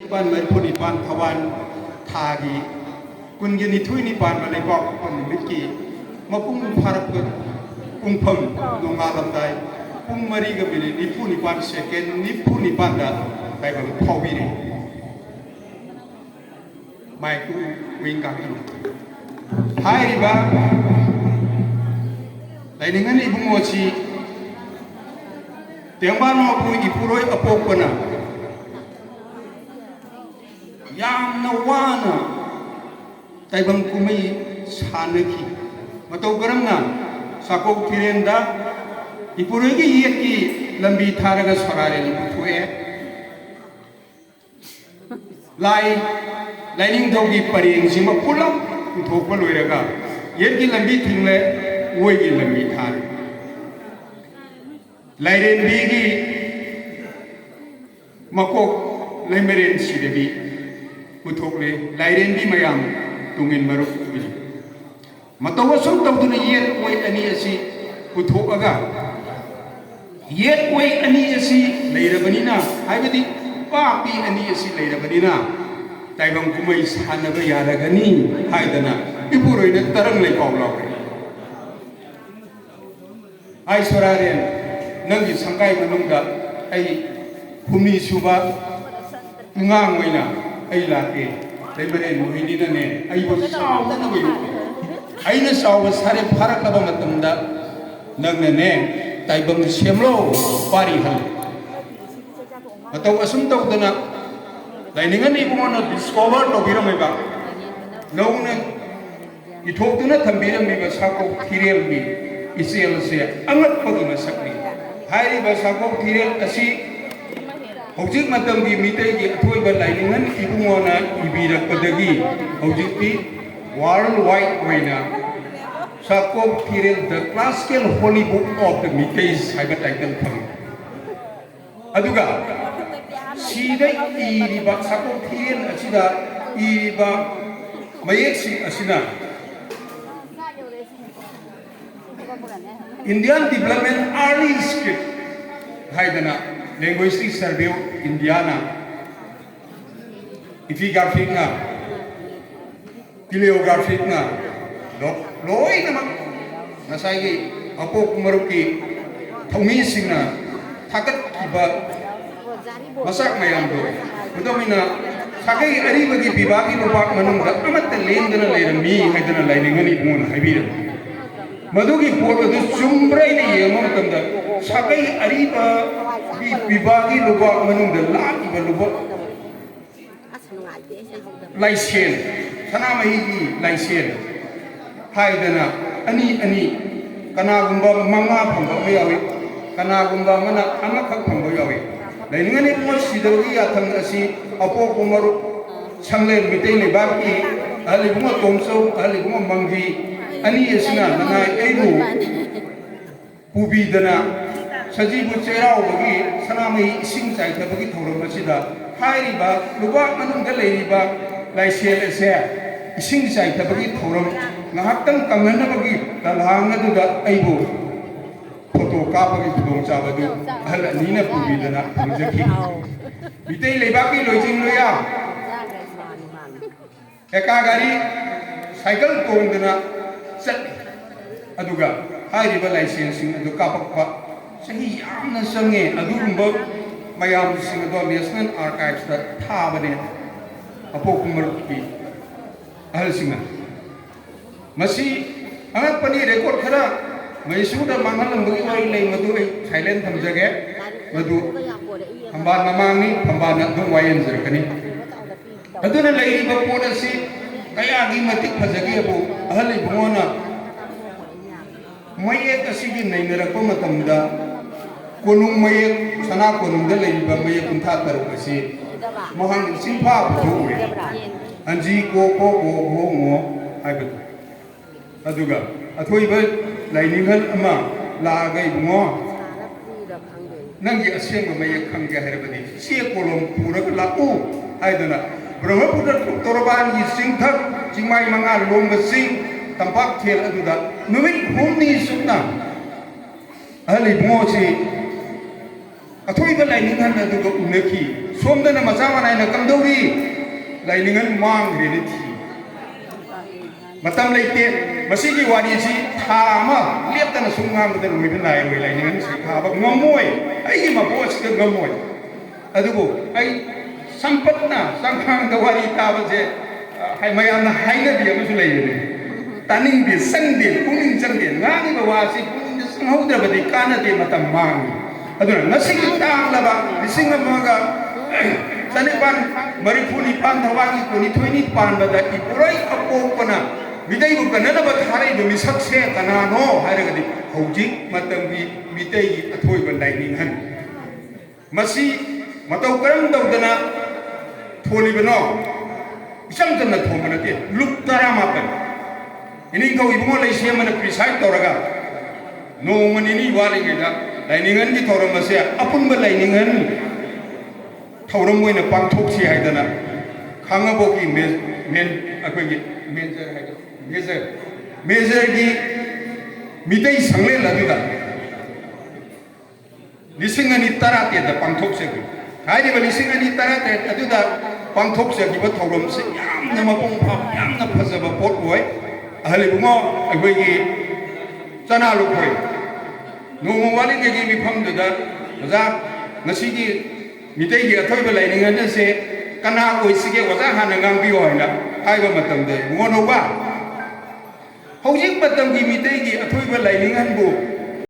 ban merpuni ban kawan thagi kun gini thui ni ban balai bok kun mitki mapung pharap pung phang donga lamdai pung mari ga bili ni puni ban second ni puni ban da dai bang phawi ni mai ku wing ka ni hai ri ba dai ni ngani bungo chi tiang no pu ipuroi apok pana yang nawana taibang kumai sanaki matau garam na sakok tirenda ipuroi ki yeki lambi tharaga sarare thue lining dogi pareng sima pulam thokpa loiraga yeki lambi thingle woi ki lambi thar lairen bigi makok laimeren sidebi puthokle lairen bi mayam tungin maruk biji matawa sum tawduna yet wai ani asi puthokaga yet wai ani asi leirabanina haibadi papi ani asi leirabanina taibang kumai sanaga yaragani haidana ipuroina tarang lei pawlaw ai soraren nangi sangai manungda ai humni suba ngang waina ai lake leibere muhini ne ai bo saw na bai ai na saw sare pharak ba matamda nang ne taibang semlo pari hal ataw asum taw dana lainingan ni bumona discover to biram ba nong ne ithok duna thambiram ni ba sako thirel bi isel se angat pagi masak ni hai ba sako thirel asi hojik matam gi mitai gi athoi ba lainingan ibungona ibirak padagi hojik pi world wide waina sakop thirel the classical holy book of the mitai saiba title phang aduga sidai iriba sakop thirel asida iriba mayek si asina Indian Development Early Script haidana Linguistic Survey Indiana Epigraphic na Paleographic na loi naman nasai apok maruki thongmi singna thakat kiba masak mayam do udomina sakai ari bagi bibagi lobak manung da amat lendana leirami haidana lainingani bun haibira madugi photo du chumbrai ni yema matamda sakai ari ba bibagi lobak manung da laki ba lobak laisen sanamai gi laisen haidana ani kana gumba manga phamba yawi kana gumba mana amakak phamba yawi lainingani mo sidori athang asi apok umaru sanglen mitei le baki ali bunga tongso ali bunga manggi ani asina nanai eibu pubidana sajibu cherao bagi sanamai ising sai thabagi thoram asida hairiba lubak manungda leiriba laisel ase ising sai thabagi thoram ngahaktam kamnana bagi talhang aduda aibu photo kapagi thudong chabadu ahal anina pubidana thangjakhi mitei lebaki loijing loya eka gari cycle tongdana sat aduga hairiba license adu kapakpa sahi yamna sange adugumba mayam sing ado national archives da thabane apokumar ki ahal singa masi angat pani record khara maisuda mangalang bagi wai lei madu ai silent thamjage madu hamban mamani hambana dung wayan jerkani aduna lei ba pona si kaya gi matik phajagi abu ahal ibona mayek asigi nainara ko matamda kunung mayek sana kunung da lei ba mayek kuntha taru asi mohang simpa bhuwe anji ko ho ngo aibu aduga athoi ba lainingal ama lagai bungo nangi aseng mayek khangga herbadi sie kolom pura la u aidana brahmaputra torban gi singthak jingmai manga lom sing tampak thel aduda numit humni sukna ali bungo si athoi ba lainingal aduga unaki सोमदना मचा मनाइना कमदौरी लाइनिंगन मांग्रेनि थी मतम लेते मसीगी वारीसी था अमा लेप्तना सुंगामदन उइबन नायरोय लाइनिंगन से खाबा ngमोय अइगी मबोस के ngमोय अदुगो अइ संपत्ना संखांग दवारी ताबसे हाय मयाना हाइनबि अमसु लेयने तानिंग बि संदे पुनिंग संदे ngangi bawasi puning संहौद्रबदि कानदे मतम मांगी अदुना नसिगी तांगलबा लिसिंग अमगा चनिपान मरिफुनी पान थवागी कोनी थोइनी पानबदा इपुरई अपोपना मिदैबु कननबा थारैबु मिसक्से कनानो हायरगदि हौजिक मतमगी मिदैगी अथोइबा लाइनिंगहन मसी मतौ करम दौदना थोलिबनो इचम जन्ना थोमनते लुक तरा मापन इनिंगौ इबुंगो लैसेमना प्रिसाइड तौरगा नोंमनिनि वालिंगेदा लाइनिंगन की थौरमसे अपुनबा लाइनिंगन थौरम ओइना पांथोक्सि हायदना खांगबोगी मेन अखोगी मेजर हायदो मेजर की मिदै संगले लदुदा लिसिंग अनि तराते दा पांथोक्से हायदिबा लिसिंग अनि तराते अदुदा पांथोक्से किबा थौरमसे यामना मपुंग फाम यामना फजबा पोट ओय अहलिबुंगो अखोगी चना लुखोय नोंगो वालिंगेगी मिफमदुदा मजा नसिगी मिदैगी अथोइबा लाइनिंगन से कना ओइसिगे वजा हाना गांबियो हायना हाइबा मतमदे मोनोबा हौजिक मतमगी मिदैगी अथोइबा लाइनिंगन बु